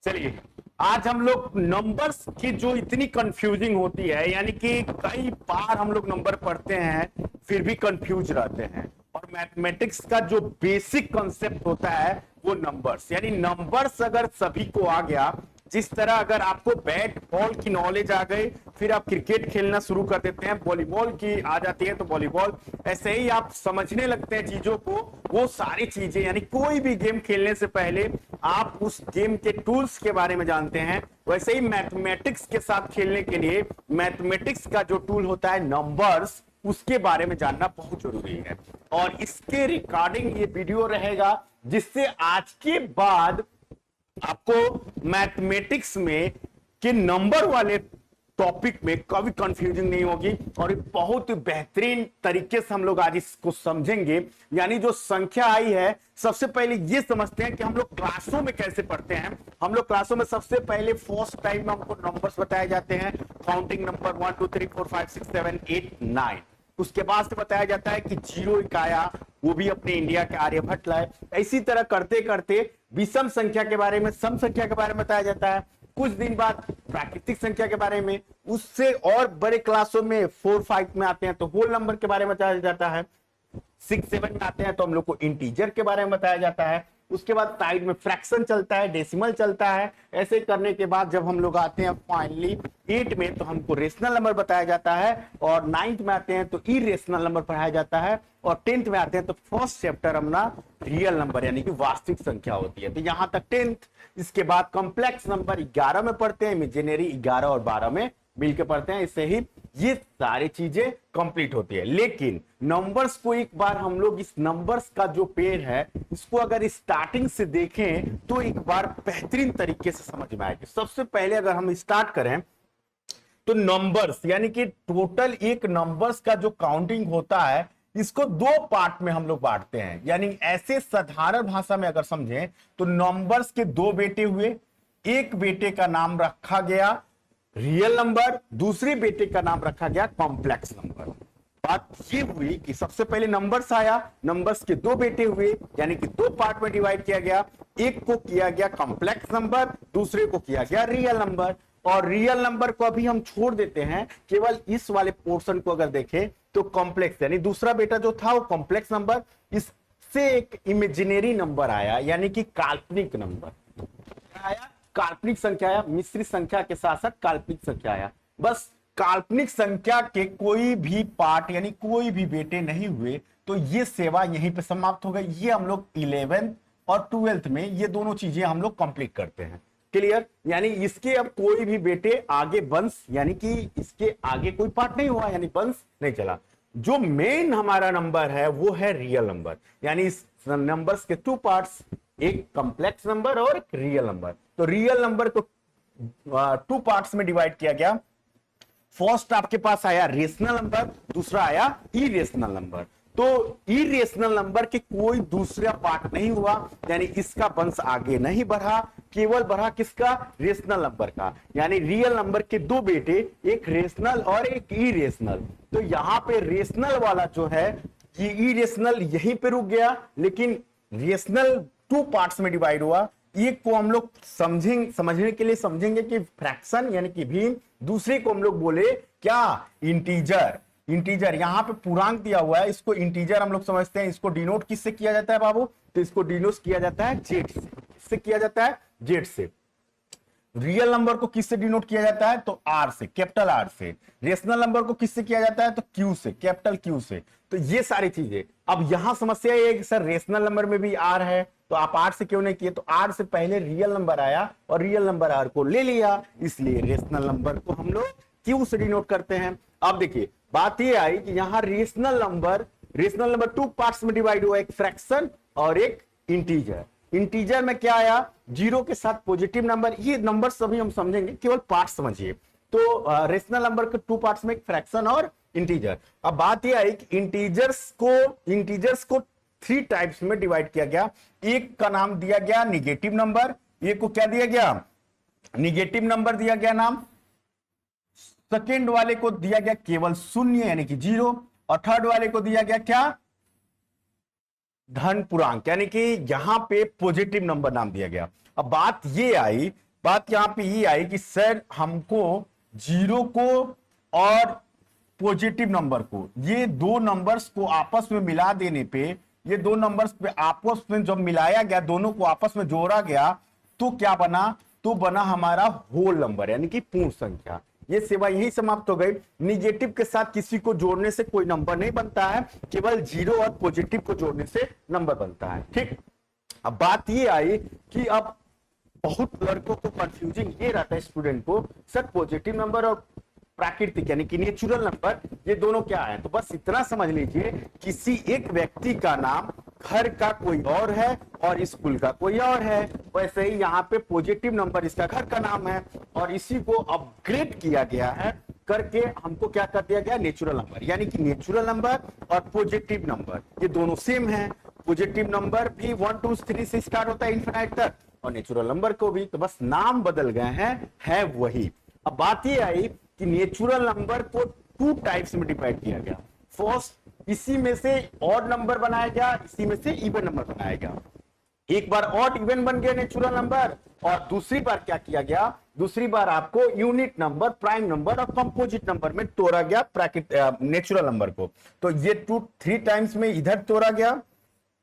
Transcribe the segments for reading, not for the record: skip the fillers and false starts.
चलिए, आज हम लोग नंबर्स की जो इतनी कंफ्यूजिंग होती है, यानी कि कई बार हम लोग नंबर पढ़ते हैं फिर भी कंफ्यूज रहते हैं। और मैथमेटिक्स का जो बेसिक कॉन्सेप्ट होता है वो नंबर्स, यानी नंबर्स अगर सभी को आ गया, जिस तरह अगर आपको बैट बॉल की नॉलेज आ गई, फिर आप क्रिकेट खेलना शुरू कर देते हैं, वॉलीबॉल की आ जाती है तो वॉलीबॉल, ऐसे ही आप समझने लगते हैं चीजों को। वो सारी चीजें, यानी कोई भी गेम खेलने से पहले आप उस गेम के टूल्स के बारे में जानते हैं, वैसे ही मैथमेटिक्स के साथ खेलने के लिए मैथमेटिक्स का जो टूल होता है नंबर्स, उसके बारे में जानना बहुत जरूरी है। और इसके रिकॉर्डिंग ये वीडियो रहेगा, जिससे आज के बाद आपको मैथमेटिक्स में के नंबर वाले टॉपिक में कभी कंफ्यूजन नहीं होगी। और बहुत बेहतरीन तरीके से हम लोग आज इसको समझेंगे। यानी जो संख्या आई है, सबसे पहले ये समझते हैं कि हम लोग क्लासों में कैसे पढ़ते हैं। हम लोग क्लासों में सबसे पहले फर्स्ट टाइम में हमको नंबर्स बताए जाते हैं, काउंटिंग नंबर 1 2 3 4 5 6 7 8 9। उसके बाद से बताया जाता है कि जीरो एक आया, वो भी अपने इंडिया के आर्यभट्ट लाए। इसी तरह करते करते विषम संख्या के बारे में, सम संख्या के बारे में बताया जाता है। कुछ दिन बाद प्राकृतिक संख्या के बारे में, उससे और बड़े क्लासों में 4 5 में आते हैं तो होल नंबर के बारे में बताया जाता है। 6 7 में आते हैं तो हम लोग को इंटीजर के बारे में बताया जाता है। उसके बाद साइड में फ्रैक्शन चलता है, डेसिमल चलता है। ऐसे करने के बाद जब हम लोग आते हैं फाइनली 8 में तो हमको रेशनल नंबर बताया जाता है, और 9th में आते हैं तो इरेशनल नंबर पढ़ाया जाता है, और 10th में आते हैं तो फर्स्ट चैप्टर अपना रियल नंबर यानी कि वास्तविक संख्या होती है। तो यहां तक 10th। इसके बाद कॉम्प्लेक्स नंबर 11 में पढ़ते हैं, इमेजिनरी 11 और 12 में मिलकर पढ़ते हैं। इससे ही ये सारी चीजें कंप्लीट होती है। लेकिन नंबर्स को एक बार हम लोग, इस नंबर्स का जो पेड़ है, इसको अगर स्टार्टिंग से देखें तो एक बार बेहतरीन तरीके से समझ में आएगी। सबसे पहले अगर हम स्टार्ट करें तो नंबर्स, यानी कि टोटल एक नंबर्स का जो काउंटिंग होता है, इसको दो पार्ट में हम लोग बांटते हैं। यानी ऐसे साधारण भाषा में अगर समझें तो नंबर्स के दो बेटे हुए, एक बेटे का नाम रखा गया रियल नंबर, दूसरे बेटे का नाम रखा गया कॉम्प्लेक्स नंबर। बात ये हुई कि सबसे पहले नंबर्स आया, नंबर्स के दो बेटे हुए, यानी कि दो पार्ट में डिवाइड किया गया। एक को किया गया कॉम्प्लेक्स नंबर, दूसरे को किया गया रियल नंबर। और रियल नंबर को अभी हम छोड़ देते हैं, केवल इस वाले पोर्शन को अगर देखें तो कॉम्प्लेक्स, यानी दूसरा बेटा जो था वो कॉम्प्लेक्स नंबर, इससे एक इमेजिनरी नंबर आया, यानी कि काल्पनिक नंबर आया, काल्पनिक संख्या आया, मिश्रित संख्या के साथ साथ काल्पनिक संख्या आया। बस काल्पनिक संख्या के कोई भी पार्ट यानी कोई भी बेटे नहीं हुए तो ये सेवा यहीं पे समाप्त हो गई। ये हम लोग 11th और 12th में ये दोनों चीजें हम लोग कंप्लीट करते हैं। क्लियर? यानी इसके अब कोई भी बेटे आगे वंश, यानी कि इसके आगे कोई पार्ट नहीं हुआ, यानी वंश नहीं चला। जो मेन हमारा नंबर है वो है रियल नंबर, यानी इस नंबर्स के टू पार्ट्स, एक कॉम्प्लेक्स नंबर और एक रियल नंबर। तो रियल नंबर को टू पार्ट्स में डिवाइड किया गया। फर्स्ट आपके पास आया रेशनल नंबर, दूसरा आया इरेशनल नंबर। तो इरेशनल नंबर के कोई दूसरा पार्ट नहीं हुआ, यानी इसका वंश आगे नहीं बढ़ा, केवल बढ़ा किसका? रेशनल नंबर का। यानी रियल नंबर के दो बेटे, एक रेशनल और एक इरेशनल। तो यहां पे रेशनल वाला जो है, ये इरेशनल यहीं पे रुक गया, लेकिन रेशनल टू पार्ट्स में डिवाइड हुआ। एक को हम लोग समझने के लिए समझेंगे कि फ्रैक्शन यानी कि भिन्न, दूसरे को हम लोग बोले क्या? इंटीजर। इंटीजर यहां पे पूर्णांक दिया हुआ है, इसको इंटीजर हम लोग समझते हैं। इसको डिनोट किससे किया जाता है बाबू? तो इसको डिनोट किया जाता है जेड से। किससे किया जाता है? जेड से। रियल नंबर को किससे डिनोट किया जाता है? तो आर से, कैपिटल आर से। रेशनल नंबर को किससे किया जाता है? तो क्यू से, कैपिटल क्यू से। तो ये सारी चीजें। अब यहां समस्या ये है कि सर रेशनल नंबर में भी आर है, तो आप आर से क्यों नहीं किए? तो आर से पहले रियल नंबर आया और रियल नंबर आर को ले लिया, इसलिए रेशनल नंबर को हम लोग क्यू से डिनोट करते हैं। अब देखिए बात ये आई कि यहां रेशनल नंबर टू पार्ट्स में डिवाइड हुआ, एक फ्रैक्शन और एक इंटीजर। इंटीजर में क्या आया? जीरो के साथ पॉजिटिव नंबर। ये नंबर सभी हम समझेंगे, केवल पार्ट समझिए। तो रेशनल नंबर के टू पार्ट्स में एक फ्रैक्शन और इंटीजर। अब बात यह आई कि इंटीजर्स को थ्री टाइप्स में डिवाइड किया गया। एक का नाम दिया गया निगेटिव नंबर, एक को क्या दिया गया? निगेटिव नंबर दिया गया नाम। सेकेंड वाले को दिया गया केवल शून्य यानी कि जीरो, और थर्ड वाले को दिया गया क्या? धन पूर्णांक, यानी कि यहां पे पॉजिटिव नंबर नाम दिया गया। अब बात ये आई बात यहां पे ये आई कि सर हमको जीरो को और पॉजिटिव नंबर को, ये दो नंबर्स को आपस में मिला देने पे, ये दो नंबर्स पे आपस में जब मिलाया गया, दोनों को आपस में जोड़ा गया, तो क्या बना, तो बना हमारा होल नंबर यानी कि पूर्ण संख्या। ये सेवा यही समाप्त हो गई। निगेटिव के साथ किसी को जोड़ने से कोई नंबर नहीं बनता है, केवल जीरो और पॉजिटिव को जोड़ने से नंबर बनता है। ठीक, अब बात ये आई कि अब बहुत लड़कों को कंफ्यूजिंग ये रहता है स्टूडेंट को, सर पॉजिटिव नंबर और प्राकृतिक यानी कि नेचुरल नंबर ये दोनों क्या है। तो बस इतना समझ लीजिए, किसी एक व्यक्ति का नाम घर का कोई और है और स्कूल का कोई और है, वैसे ही यहाँ पे पॉजिटिव नंबर इसका घर का नाम है और इसी को अपग्रेड किया गया है करके हमको क्या कर दिया गया, नेचुरल नंबर। यानी कि नेचुरल नंबर और पॉजिटिव नंबर ये दोनों सेम है। पॉजिटिव नंबर भी 1 2 3 से स्टार्ट होता है इनफिनाइट तक, और नेचुरल नंबर को भी, तो बस नाम बदल गए हैं, है वही। अब बात ये आई कि नेचुरल नंबर को 2 टाइप्स में डिवाइड किया गया। फर्स्ट, इसी में से ऑड नंबर बनाया गया, इसी में से इवन नंबर बनाया गया। एक बार ऑड इवन बन गया नेचुरल नंबर, और दूसरी बार क्या किया गया, दूसरी बार आपको यूनिट नंबर, प्राइम नंबर और कंपोजिट नंबर में तोड़ा गया नेचुरल नंबर को। तो ये 3 टाइम्स में इधर तोड़ा गया,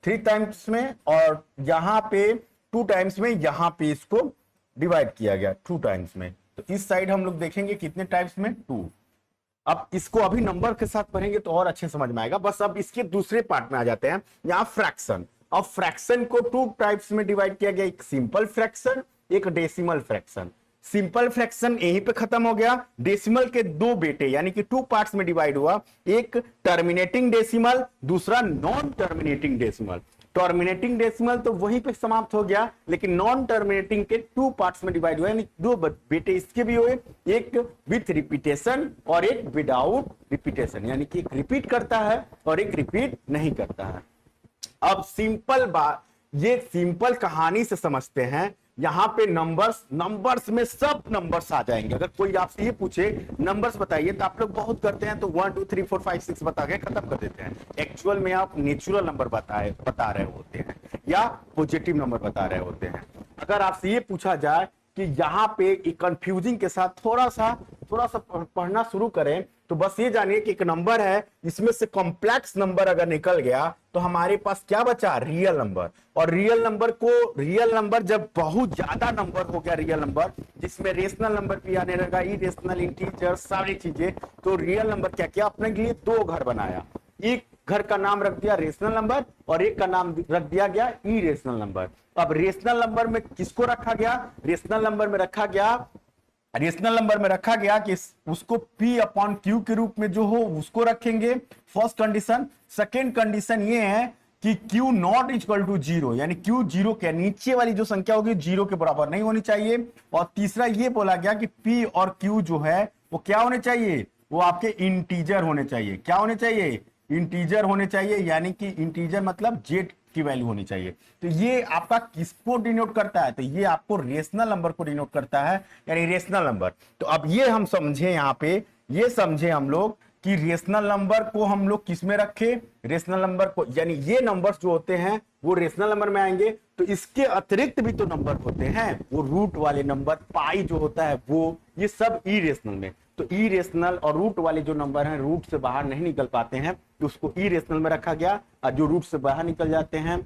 3 टाइम्स में, और यहां पे 2 टाइम्स में, यहां पे इसको डिवाइड किया गया 2 टाइम्स में। तो इस साइड हम लोग देखेंगे कितने टाइप्स में, 2। अब इसको अभी नंबर के साथ पढ़ेंगे तो और अच्छे समझ में आएगा। बस अब इसके दूसरे पार्ट में आ जाते हैं, यहाँ फ्रैक्शन। अब फ्रैक्शन को 2 टाइप्स में डिवाइड किया गया, एक सिंपल फ्रैक्शन, एक डेसिमल फ्रैक्शन। सिंपल फ्रैक्शन यहीं पे खत्म हो गया। डेसिमल के 2 बेटे यानी कि 2 पार्ट्स में डिवाइड हुआ, एक टर्मिनेटिंग डेसिमल, दूसरा non terminating decimal. Terminating decimal तो वहीं पे समाप्त हो गया, लेकिन नॉन टर्मिनेटिंग के 2 पार्ट्स में डिवाइड हुआ, यानी 2 बेटे इसके भी हुए, एक विथ रिपीटेशन और एक विदाउट रिपीटेशन, यानी कि एक रिपीट करता है और एक रिपीट नहीं करता है। अब सिंपल बात, ये सिंपल कहानी से समझते हैं। यहां पे नंबर्स में सब नंबर्स आ जाएंगे। अगर कोई आपसे ये पूछे नंबर्स बताइए, तो आप लोग बहुत करते हैं, तो 1 2 3 4 5 6 बता के खत्म कर देते हैं। एक्चुअल में आप नेचुरल नंबर बता रहे होते हैं या पॉजिटिव नंबर बता रहे होते हैं। अगर आपसे ये पूछा जाए कि यहाँ पे कंफ्यूजिंग के साथ थोड़ा सा पढ़ना शुरू करें, तो बस ये जानिए कि एक नंबर है, इसमें से कॉम्प्लेक्स नंबर अगर निकल गया तो हमारे पास क्या बचा, रियल नंबर। और रियल नंबर जब बहुत ज्यादा नंबर हो गया, रियल नंबर जिसमें रेशनल नंबर भी आने लगा, इरेशनल, इंटीजर, सारी चीजें, तो रियल नंबर क्या किया, अपने लिए 2 घर बनाया। एक घर का नाम रख दिया रेशनल नंबर और एक का नाम रख दिया गया इरेशनल नंबर। अब रेशनल नंबर में किसको रखा गया, रेशनल नंबर में रखा गया कि उसको P/Q के रूप में जो हो उसको रखेंगे, फर्स्ट कंडीशन। सेकेंड कंडीशन ये है कि Q नॉट इक्वल टू 0, यानी Q 0 के नीचे वाली जो संख्या होगी 0 के बराबर नहीं होनी चाहिए। और तीसरा ये बोला गया कि P और Q जो है वो क्या होने चाहिए, वो आपके इंटीजर होने चाहिए। क्या होने चाहिए, इंटीजर होने चाहिए, यानी कि इंटीजर मतलब जेड की वैल्यू होनी चाहिए। तो ये आपका किसको डिनोट करता है, तो ये आपको रेशनल नंबर को डिनोट करता है, यानी रेशनल नंबर। तो अब ये हम समझे, यहाँ पे ये समझे हम लोग कि रेशनल नंबर को हम लोग किस में रखे, रेशनल नंबर को, यानी ये नंबर्स जो होते हैं वो रेशनल नंबर में आएंगे। तो इसके अतिरिक्त भी तो नंबर होते हैं, वो रूट वाले नंबर, पाई जो होता है वो, ये सब इरेशनल में। तो इरेशनल और रूट वाले जो नंबर हैं, रूट से बाहर नहीं निकल पाते हैं, तो उसको इरेशनल में रखा गया। और जो रूट से बाहर निकल जाते हैं,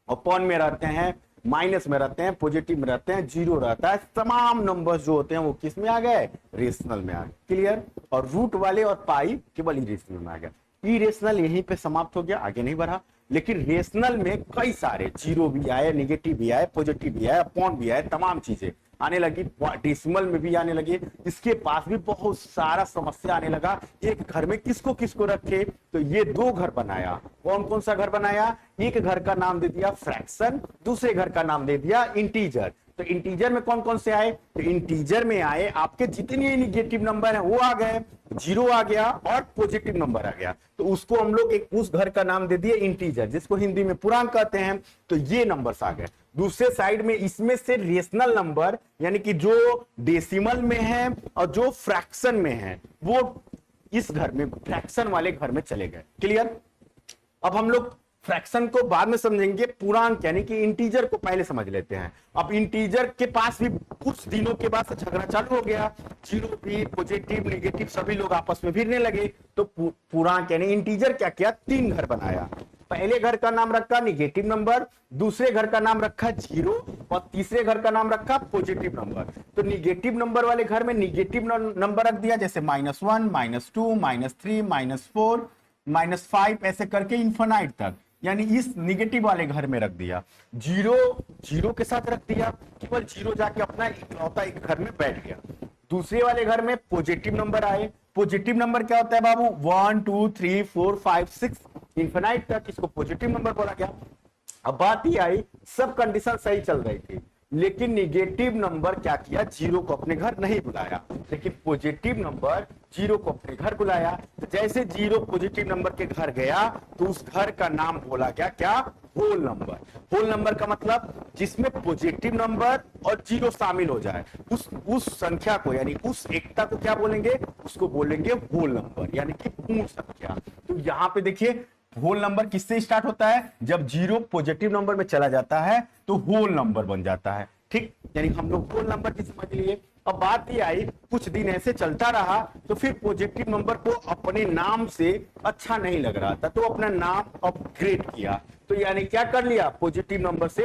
अपॉन में रहते हैं, माइनस में रहते हैं, पॉजिटिव में रहते हैं, 0 रहता है, तमाम नंबर्स जो होते हैं वो किस में आ गए, रेशनल में आ गए। क्लियर। और रूट वाले और पाई केवल इरेशनल में आ गया। इरेशनल यहीं पे समाप्त हो गया, आगे नहीं बढ़ा। लेकिन रेशनल में कई सारे 0 भी आए, निगेटिव भी आए, पॉजिटिव भी आए, अपॉन भी आए, तमाम चीजें आने लगी। डेसिमल में भी आने लगे, इसके पास भी बहुत सारा समस्या आने लगा। एक घर में किसको किसको रखे, तो ये 2 घर बनाया। कौन कौन सा घर बनाया, एक घर का नाम दे दिया फ्रैक्शन, दूसरे घर का नाम दे दिया इंटीजर। तो इंटीजर में कौन कौन से आए, तो इंटीजर में आए आपके जितने निगेटिव नंबर हैं वो आ गए, 0 आ गया और पॉजिटिव नंबर आ गया। तो उसको हम लोग एक उस घर का नाम दे दिए इंटीजर, जिसको हिंदी में पूर्णांक कहते हैं। तो ये नंबर्स आ गए। दूसरे साइड में इसमें से रेशनल नंबर, यानी कि जो डेसिमल में है और जो फ्रैक्शन में है, वो इस घर में, फ्रैक्शन वाले घर में चले गए। क्लियर। अब हम लोग फ्रैक्शन को बाद में समझेंगे, पूर्णांक यानी कि इंटीजर को पहले समझ लेते हैं। अब इंटीजर के पास भी कुछ दिनों के बाद से झगड़ा चालू हो गया, जीरो भी, पॉजिटिव, नेगेटिव सभी लोग आपस में भिड़ने लगे। तो पूर्णांक यानी इंटीजर क्या किया, 3 घर बनाया। पहले घर का नाम रखा नेगेटिव नंबर, दूसरे घर का नाम रखा जीरो, और तीसरे घर का नाम रखा पॉजिटिव नंबर। तो नेगेटिव नंबर वाले घर में नेगेटिव नंबर रख दिया, जैसे -1, -2, -3, -4, -5 ऐसे करके इन्फिनाइट तक, यानी इस निगेटिव वाले घर में रख दिया। जीरो जीरो के साथ रख दिया, केवल जीरो जाके अपना इकलौता एक घर में बैठ गया। दूसरे वाले घर में पॉजिटिव नंबर आए। पॉजिटिव नंबर क्या होता है बाबू, 1 2 3 4 5 6 इन्फिनाइट तक, इसको पॉजिटिव नंबर बोला गया। अब बात ही आई, सब कंडीशन सही चल रही थी, लेकिन निगेटिव नंबर क्या किया, जीरो को अपने घर नहीं बुलाया, लेकिन पॉजिटिव नंबर जीरो को अपने घर बुलाया। तो जैसे जीरो पॉजिटिव नंबर के घर गया तो उस घर का नाम बोला गया क्या, होल नंबर। होल नंबर का मतलब जिसमें पॉजिटिव नंबर और जीरो शामिल हो जाए, उस संख्या को यानी उस एकता को क्या बोलेंगे, उसको बोलेंगे होल नंबर, यानी कि पूर्ण संख्या। तो यहाँ पे देखिए होल नंबर किससे स्टार्ट होता है, जब जीरो पॉजिटिव नंबर में चला जाता है तो होल नंबर बन जाता है। ठीक, यानी हम लोग होल नंबर की समझ लिए। अब बात ये आई, कुछ दिन ऐसे चलता रहा तो फिर पॉजिटिव नंबर को अपने नाम से अच्छा नहीं लग रहा था, तो अपना नाम अपग्रेड किया। तो यानी क्या कर लिया, पॉजिटिव नंबर से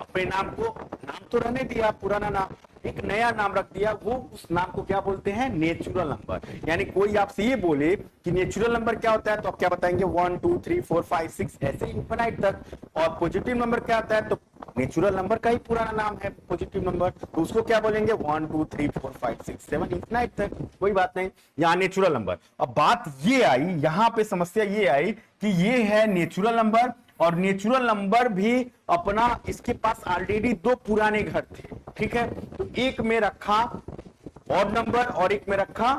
अपने नाम को, नाम तो रहने दिया पुराना नाम, एक नया नाम रख दिया। वो उस नाम को क्या बोलते हैं, नेचुरल नंबर। यानी कोई आपसे ये बोले कि नेचुरल नंबर क्या होता है, तो आप क्या बताएंगे, 1 2 3 4 5 6 ऐसे इनफिनाइट तक। और पॉजिटिव नंबर क्या होता है, तो नेचुरल नंबर का ही पुराना नाम है पॉजिटिव नंबर, तो उसको क्या बोलेंगे, 1 2 3 4 5 6 7 इनफिनाइट तक। कोई बात नहीं, यहाँ नेचुरल नंबर। अब बात ये आई, यहाँ पे समस्या ये आई कि ये है नेचुरल नंबर, और नेचुरल नंबर भी अपना, इसके पास ऑलरेडी 2 पुराने घर थे। ठीक है, तो एक में रखा ऑड नंबर और एक में रखा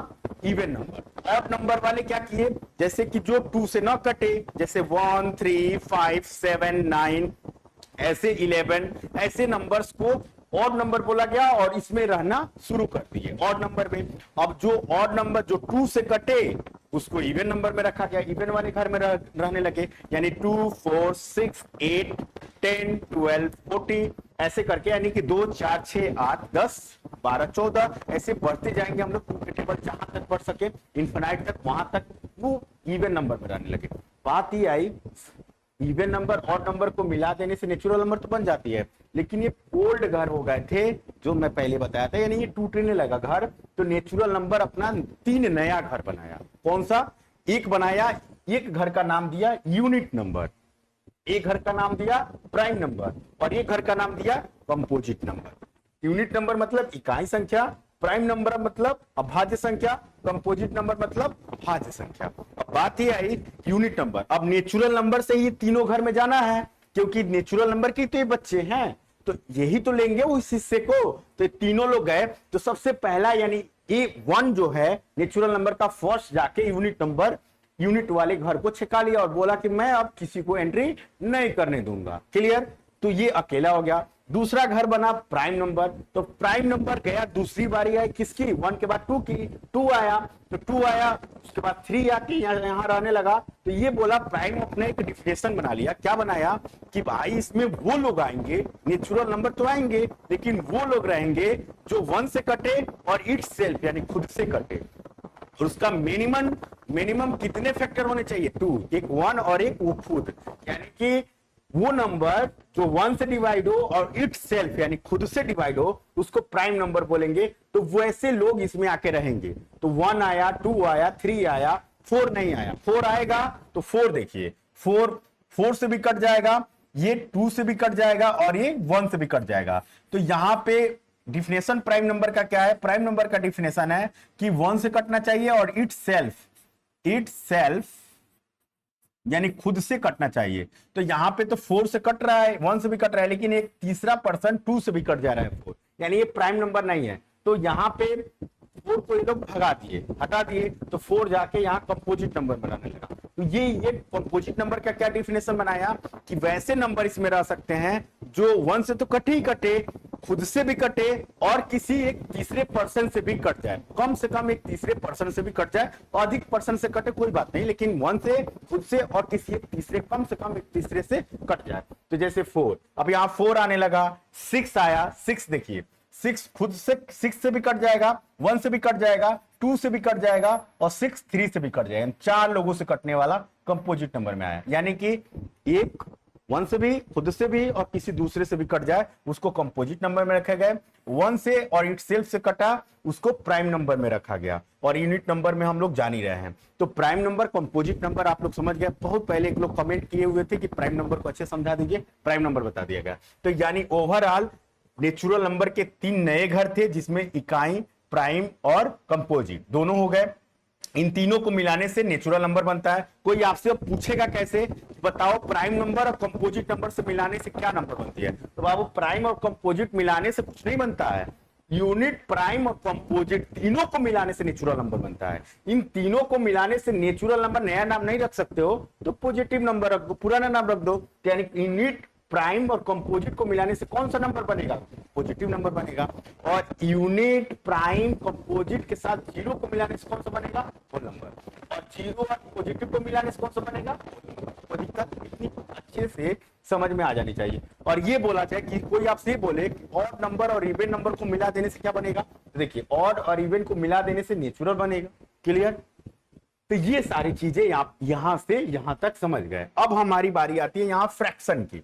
इवन नंबर। ऑड नंबर वाले क्या किए, जैसे कि जो 2 से ना कटे, जैसे 1 3 5 7 9 ऐसे 11 ऐसे नंबर्स को ऑड नंबर बोला गया और इसमें रहना शुरू कर दिए ऑड नंबर में। अब जो ऑड नंबर जो 2 से कटे उसको इवन नंबर में रखा गया, इवन वाले घर में रहने लगे, यानी 2 4 6 8 10 12 14 ऐसे करके, यानी कि 2 4 6 8 10 12 14 ऐसे बढ़ते जाएंगे हम लोग के टेबल, जहां तक बढ़ सके इनफिनाइट तक, वहां तक वो इवन नंबर में रहने लगे। बात ही आई, इवन नंबर और नंबर को मिला देने से नेचुरल नंबर तो बन जाती है, लेकिन ये ओल्ड घर हो गए थे जो मैं पहले बताया था, यानी ये टूटने लगा घर, तो नेचुरल नंबर अपना 3 नया घर बनाया। कौन सा, एक बनाया, एक घर का नाम दिया यूनिट नंबर, एक घर का नाम दिया प्राइम नंबर, और एक घर का नाम दिया कंपोजिट नंबर। यूनिट नंबर मतलब इकाई संख्या, प्राइम नंबर मतलब अभाज्य संख्या, कंपोजिट नंबर मतलब भाज्य संख्या। अब बात ही आई यूनिट नंबर। अब नेचुरल नंबर से ये तीनों घर में जाना है, क्योंकि नेचुरल नंबर के तो ये बच्चे हैं, तो यही तो लेंगे उस हिस्से को। तो तीनों लोग गए, तो सबसे पहला यानी A1 जो है नेचुरल नंबर का फर्स्ट जाके यूनिट नंबर, यूनिट वाले घर को छिका लिया और बोला कि मैं अब किसी को एंट्री नहीं करने दूंगा। क्लियर, तो ये अकेला हो गया। दूसरा घर बना प्राइम नंबर, तो प्राइम नंबर गया, दूसरी बारी आई किसकी, 1 के बाद 2 की, 2 आया, तो 2 आया, उसके बाद 3 आके यहाँ रहने लगा। तो ये बोला प्राइम अपने एक डिफिनेशन बना लिया, क्या बनाया कि भाई इसमें वो लोग आएंगे, नेचुरल नंबर तो आएंगे, लेकिन वो लोग रहेंगे जो 1 से कटे और इट्स सेल्फ यानी खुद से कटे, और उसका मिनिमम कितने फैक्टर होने चाहिए, 2, एक 1 और एक वो खुद, यानी कि वो नंबर जो 1 से डिवाइड हो और इट सेल्फ यानी खुद से डिवाइड हो उसको प्राइम नंबर बोलेंगे। तो वैसे लोग इसमें आके रहेंगे। तो 1 आया, 2 आया, 3 आया, 4 नहीं आया, 4 आएगा तो 4 देखिए, 4 से भी कट जाएगा, ये 2 से भी कट जाएगा और ये 1 से भी कट जाएगा। तो यहां पे डिफिनेशन प्राइम नंबर का क्या है, प्राइम नंबर का डिफिनेशन है कि 1 से कटना चाहिए और इट सेल्फ यानी खुद से कटना चाहिए। तो यहां पे तो 4 से कट रहा है, 1 से भी कट रहा है, लेकिन एक तीसरा पर्सन 2 से भी कट जा रहा है 4, यानी ये प्राइम नंबर नहीं है। तो यहां पे 4 को ये लोग भगा दिए, हटा दिए, तो 4 जाके यहाँ कंपोजिट नंबर बनाने लगा। तो ये कंपोजिट नंबर का क्या डिफिनेशन बनाया कि वैसे नंबर इसमें रह सकते हैं जो 1 से तो कटे ही कटे, खुद से भी कटे और किसी एक तीसरे पर्सन से भी कट जाए, कम से कम एक तीसरे पर्सन से भी कट जाए, अधिक पर्सन से कटे कोई बात नहीं, लेकिन 1 से, खुद से और किसी एक तीसरे, कम से कम एक तीसरे से कट जाए। तो जैसे 4, अब यहां 4 आने लगा, 6 आया, 6 देखिए 6 खुद से 6 से भी कट जाएगा, 1 से भी कट जाएगा, 2 से भी कट जाएगा और 6 3 से भी कट जाएगा। 4 लोगों से कटने वाला कंपोजिट नंबर में आया, यानी कि एक 1 से भी, खुद से भी और किसी दूसरे से भी कट जाए उसको कंपोजिट नंबर में रखा गया। 1 से और इटसेल्फ से कटा उसको प्राइम नंबर में रखा गया, और यूनिट नंबर में हम लोग जान ही रहे हैं। तो प्राइम नंबर, कंपोजिट नंबर आप लोग समझ गए। बहुत पहले एक लोग कमेंट किए हुए थे कि प्राइम नंबर को अच्छे समझा दीजिए, प्राइम नंबर बता दिया गया। तो यानी ओवरऑल नेचुरल नंबर के 3 नए घर थे, जिसमें इकाई, प्राइम और कंपोजिट दोनों हो गए। इन तीनों को मिलाने से नेचुरल नंबर बनता है। कोई आपसे पूछेगा कैसे, बताओ प्राइम नंबर और कंपोजिट नंबर से मिलाने से क्या नंबर बनती है, तो बाबू प्राइम और कंपोजिट मिलाने से कुछ नहीं बनता है, यूनिट, प्राइम और कंपोजिट तीनों को मिलाने से नेचुरल नंबर बनता है। इन तीनों को मिलाने से नेचुरल नंबर, नया नाम नहीं रख सकते हो तो पॉजिटिव नंबर रख दो, पुराना नाम रख दो। यानी यूनिट, प्राइम और कंपोजिट को मिलाने से कौन सा नंबर बनेगा, पॉजिटिव नंबर बनेगा। और यूनिट, प्राइम, कंपोजिट के साथ 0 को मिलाने से कौन सा बनेगा, होल नंबर। और 0 और पॉजिटिव को मिलाने से कौन सा बनेगा, होल नंबर। दिक्कत इतनी अच्छे से समझ में आ जानी चाहिए। और ये बोला जाए कि कोई आपसे बोले कि ऑड नंबर और इवन नंबर को मिला देने से क्या बनेगा, देखिए ऑड और इवन को मिला देने से नेचुरल बनेगा। क्लियर। तो ये सारी चीजें आप यहां से यहां तक समझ गए। अब हमारी बारी आती है यहां फ्रैक्शन की।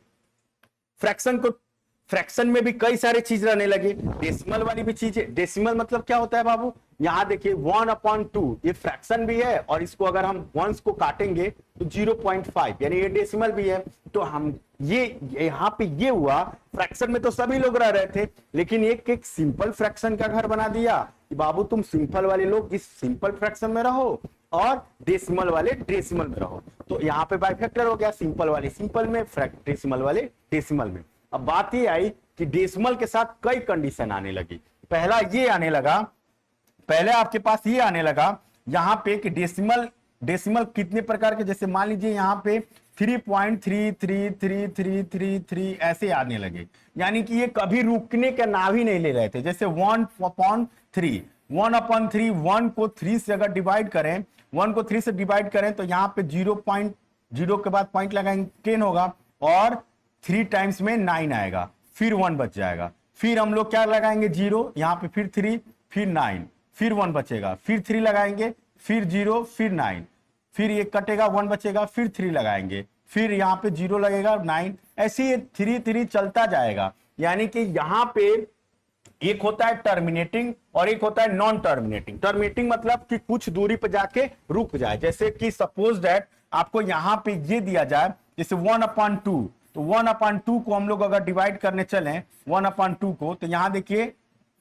फ्रैक्शन में भी कई सारे चीज रहने लगे, डेसिमल वाली भी चीजें। डेसिमल मतलब क्या होता है बाबू, यहां देखिए 1/2 ये फ्रैक्शन भी है, और इसको अगर हम वंस को काटेंगे तो 0.5, यानी ये डेसिमल भी है। तो हम ये यहां पे ये हुआ, फ्रैक्शन में तो सभी लोग रह रहे थे, लेकिन एक एक सिंपल फ्रैक्शन का घर बना दिया कि बाबू तुम सिंपल वाले लोग इस सिंपल फ्रैक्शन में रहो और डेसिमल वाले डेसिमल में रहो। तो यहाँ पे बाइफैक्टर हो गया, सिंपल वाले सिंपल में, डेसिमल वाले डेसिमल में। अब बात ये आई कि डेसिमल के साथ कई कंडीशन आने लगी। पहला ये आने लगा, पहले आपके पास ये आने लगा यहां पे कि डेसिमल कितने प्रकार के, जैसे मान लीजिए यहां पे 3.33333 ऐसे आने लगे, यानी कि ये कभी रुकने का नाम ही नहीं ले रहे थे। जैसे 1/3, 1/3, 1 को 3 से अगर डिवाइड करें, 1 को 3 से डिवाइड करें तो यहाँ पे 0.0 के बाद पॉइंट लगाएंगे 10 होगा, और 3 टाइम्स में 9 आएगा, फिर 1 बच जाएगा। फिर हम लोग क्या लगाएंगे 0, यहाँ पे फिर 3, फिर 9, फिर 1 बचेगा, फिर 3 लगाएंगे, फिर 0, फिर 9, फिर ये कटेगा 1 बचेगा, फिर 3 लगाएंगे, फिर यहाँ पे 0 लगेगा 9, ऐसे ही 3 चलता जाएगा। यानी कि यहाँ पे एक होता है टर्मिनेटिंग और एक होता है नॉन टर्मिनेटिंग। टर्मिनेटिंग मतलब कि कुछ दूरी पर जाके रुक जाए, जैसे कि सपोज दैट आपको यहाँ पे ये दिया जाए जैसे 1/2, तो 1/2 को हम लोग अगर डिवाइड करने चलें 1/2 को, तो यहां देखिए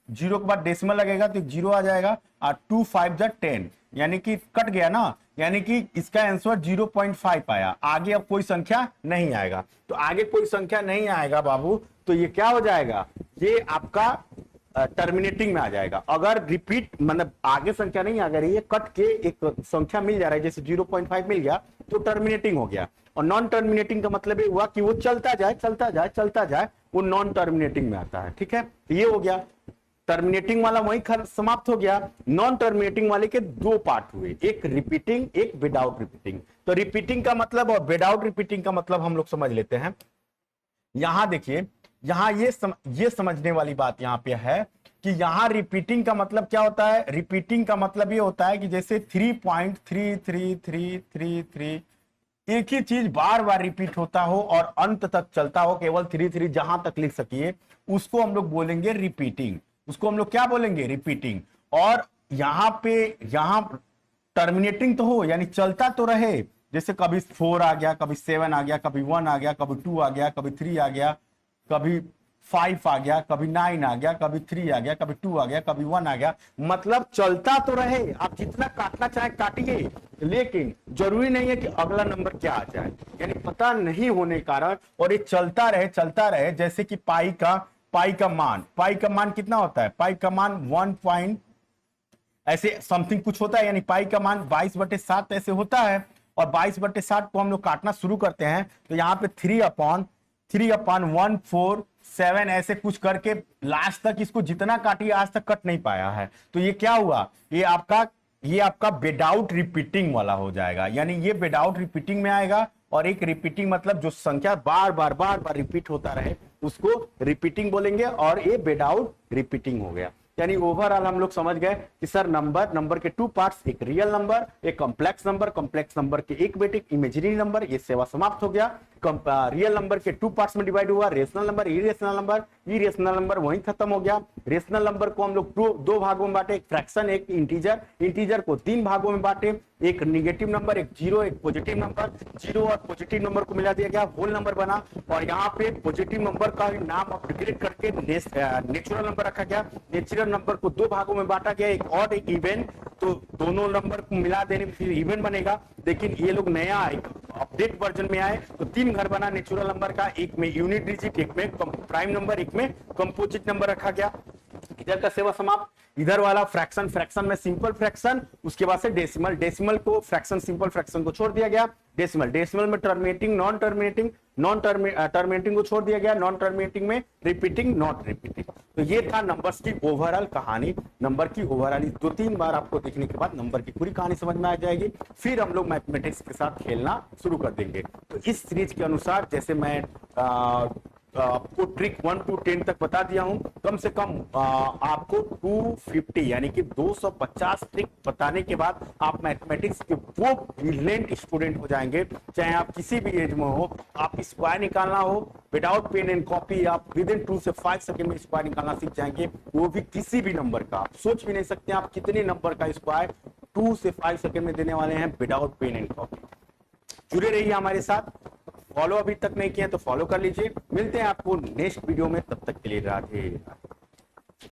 0 के बाद डेसिमल लगेगा तो 0 आ जाएगा, और 2 5 जा 10, यानी कि कट गया ना, यानी कि इसका आंसर 0.5 आया। आगे अब कोई संख्या नहीं आएगा, तो आगे कोई संख्या नहीं आएगा बाबू, तो ये क्या हो जाएगा, ये आपका टर्मिनेटिंग में आ जाएगा। अगर रिपीट मतलब आगे संख्या नहीं आ रही है, कट के एक संख्या मिल जा रहा है, जैसे 0.5 मिल गया तो टर्मिनेटिंग हो गया। और नॉन टर्मिनेटिंग का मतलब ये हुआ कि वो चलता जाए चलता जाए चलता जाए, वो नॉन टर्मिनेटिंग में आता है। ठीक है, ये हो गया टर्मिनेटिंग वाला, वही समाप्त हो गया। नॉन टर्मिनेटिंग वाले के 2 पार्ट हुए, एक रिपीटिंग, एक विदाउट रिपीटिंग। तो रिपीटिंग का मतलब और विदाउट रिपीटिंग का मतलब हम लोग समझ लेते हैं। यहां देखिए, यहां ये समझने वाली बात यहां पे है कि यहां रिपीटिंग का मतलब क्या होता है। रिपीटिंग का मतलब ये होता है कि जैसे 3.33333 एक ही चीज बार बार रिपीट होता हो और अंत तक चलता हो, केवल 3 जहां तक लिख सकिए, उसको हम लोग बोलेंगे रिपीटिंग। उसको हम लोग क्या बोलेंगे, रिपीटिंग। और यहां पे टर्मिनेटिंग तो हो, यानी चलता तो रहे, जैसे कभी 4 आ गया, कभी 7 आ गया, कभी 1 आ गया, कभी 2 आ गया, कभी 3 आ गया, कभी 5 आ गया, कभी 9 आ गया, कभी 3 आ गया, कभी 2 आ गया, कभी 1 आ गया, मतलब चलता तो रहे। आप जितना काटना चाहे काटिए, लेकिन जरूरी नहीं है कि अगला नंबर क्या आ जाए, यानी पता नहीं होने के कारण, और ये चलता रहे। जैसे कि पाई का मान कितना होता है, पाई का मान 1 ऐसे समथिंग कुछ होता है, यानी पाई का मान 22/7 ऐसे होता है। और 22/7 को हम लोग काटना शुरू करते हैं तो यहाँ पे 3/14 7 ऐसे कुछ करके लास्ट तक इसको जितना काटिए आज तक कट नहीं पाया है। तो ये क्या हुआ, ये आपका विदाउट रिपीटिंग वाला हो जाएगा, यानी ये विदाउट रिपीटिंग में आएगा। और एक रिपीटिंग मतलब जो संख्या बार बार रिपीट होता रहे उसको रिपीटिंग बोलेंगे, और ये विदाउट रिपीटिंग हो गया। यानी ओवरऑल हम लोग समझ गए कि सर नंबर के 2 पार्ट्स, एक रियल नंबर, एक कॉम्प्लेक्स नंबर के एक बेटे इमेजिनरी नंबर, ये सेवा समाप्त हो गया। रियल नंबर के 2 पार्ट्स में डिवाइड हुआ, रेशनल नंबर, इरेशनल नंबर वहीं खत्म हो गया। रेशनल नंबर को हम लोग दो भागों में बांटे, एक फ्रैक्शन एक इंटीजर को 3 भागों में बांटे, एक नेगेटिव नंबर, एक जीरो, एक पॉजिटिव नंबर। जीरो और पॉजिटिव नंबर को मिला दिया गया, होल नंबर बना। और यहाँ पे पॉजिटिव नंबर का नाम अपग्रेड करके नेचुरल नंबर रखा गया। नेचुरल नंबर को 2 भागों में बांटा गया, एक ऑड एक इवन। तो दोनों नंबर को मिला देने में फिर इवन बनेगा। लेकिन ये लोग नया एक अपडेट वर्जन में आए तो 3 घर बना नेचुरल नंबर का, एक में यूनिट डिजिट, एक में प्राइम नंबर, एक में कंपोजिट नंबर रखा गया। इधर का सेवा समाप्त। इधर वाला फ्रैक्शन में सिंपल फ्रैक्शन, उसके बाद से डेसिमल को फ्रैक्शन, सिंपल फ्रैक्शन को छोड़ दिया गया। डेसिमल में टर्मिनेटिंग टर्मिनेटिंग को छोड़ दिया गया, नॉन टर्मिनेटिंग में रिपीटिंग नॉट रिपीटिंग। तो ये था नंबर्स की ओवरऑल कहानी। नंबर की ओवरऑल 2-3 बार आपको देखने के बाद नंबर की पूरी कहानी समझ में आ जाएगी। फिर हम लोग मैथमेटिक्स के साथ खेलना शुरू कर देंगे। तो इस सीरीज के अनुसार जैसे मैं आपको ट्रिक 1 to 10 तक बता दिया हूं, कम से कम आपको 250 यानी कि 250 ट्रिक बताने के बाद आप मैथमेटिक्स के वो ब्रिलियंट स्टूडेंट हो जाएंगे। चाहे आप किसी भी एज में हो, आप स्क्वायर निकालना हो विदाउट पेन एंड कॉपी, आप विद इन 2 से 5 सेकंड में स्क्वायर निकालना सीख जाएंगे, वो भी किसी भी नंबर का। आप सोच भी नहीं सकते आप कितने नंबर का स्क्वायर 2 से 5 सेकंड में देने वाले हैं विदाउट पेन एंड कॉपी। जुड़े रहिए हमारे साथ। फॉलो अभी तक नहीं किया तो फॉलो कर लीजिए। मिलते हैं आपको नेक्स्ट वीडियो में, तब तक के लिए राधे राधे।